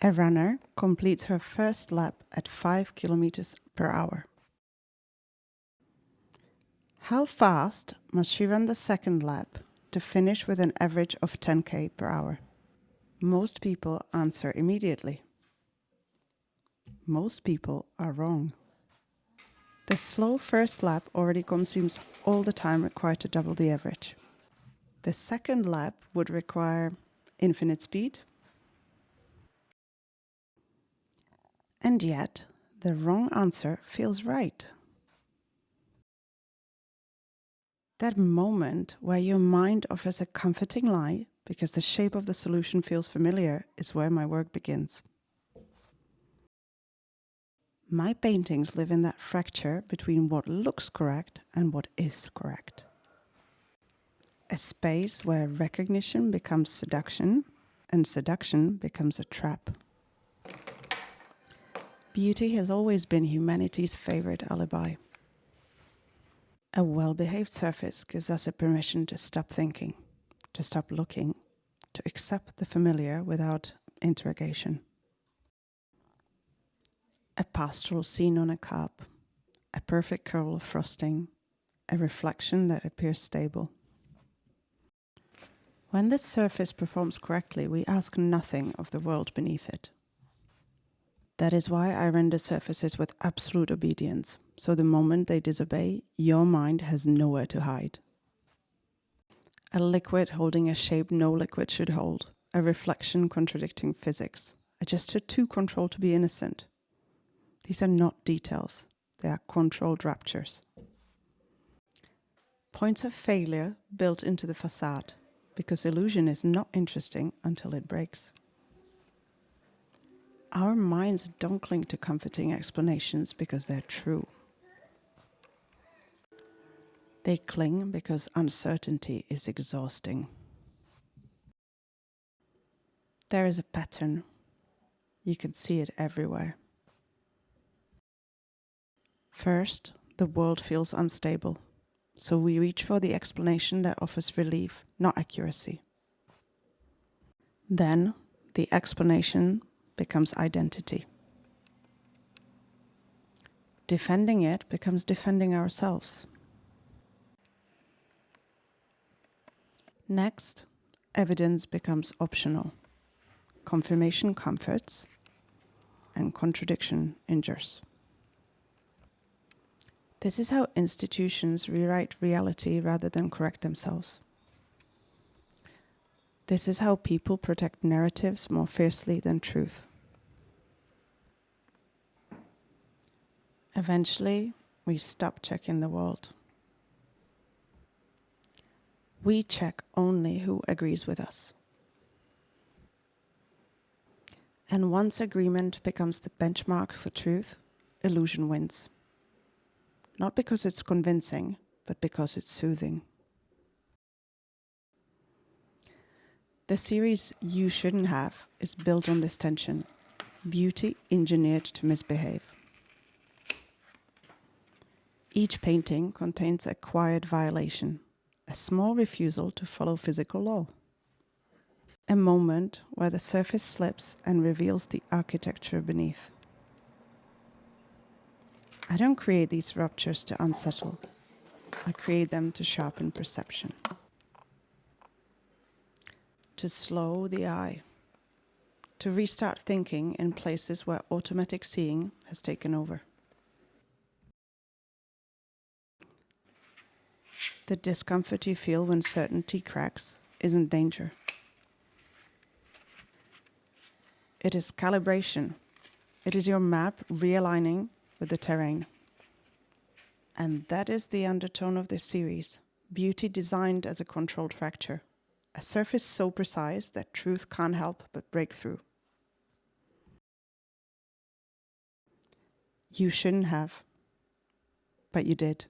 A runner completes her first lap at 5 kilometers per hour. How fast must she run the second lap to finish with an average of 10k per hour? Most people answer immediately. Most people are wrong. The slow first lap already consumes all the time required to double the average. The second lap would require infinite speed. And yet, the wrong answer feels right. That moment where your mind offers a comforting lie because the shape of the solution feels familiar is where my work begins. My paintings live in that fracture between what looks correct and what is correct. A space where recognition becomes seduction and seduction becomes a trap. Beauty has always been humanity's favorite alibi. A well-behaved surface gives us a permission to stop thinking, to stop looking, to accept the familiar without interrogation. A pastoral scene on a cup, a perfect curl of frosting, a reflection that appears stable. When this surface performs correctly, we ask nothing of the world beneath it. That is why I render surfaces with absolute obedience, so the moment they disobey, your mind has nowhere to hide. A liquid holding a shape no liquid should hold, a reflection contradicting physics, a gesture too controlled to be innocent. These are not details, they are controlled raptures. Points of failure built into the facade, because illusion is not interesting until it breaks. Our minds don't cling to comforting explanations because they're true. They cling because uncertainty is exhausting. There is a pattern. You can see it everywhere. First, the world feels unstable, so we reach for the explanation that offers relief, not accuracy. Then, the explanation becomes identity. Defending it becomes defending ourselves. Next, evidence becomes optional. Confirmation comforts, and contradiction injures. This is how institutions rewrite reality rather than correct themselves. This is how people protect narratives more fiercely than truth. Eventually, we stop checking the world. We check only who agrees with us. And once agreement becomes the benchmark for truth, illusion wins. Not because it's convincing, but because it's soothing. The series You Shouldn't Have is built on this tension, beauty engineered to misbehave. Each painting contains a quiet violation, a small refusal to follow physical law. A moment where the surface slips and reveals the architecture beneath. I don't create these ruptures to unsettle. I create them to sharpen perception. To slow the eye. To restart thinking in places where automatic seeing has taken over. The discomfort you feel when certainty cracks isn't danger. It is calibration. It is your map realigning with the terrain. And that is the undertone of this series. Beauty designed as a controlled fracture. A surface so precise that truth can't help but break through. You shouldn't have, but you did.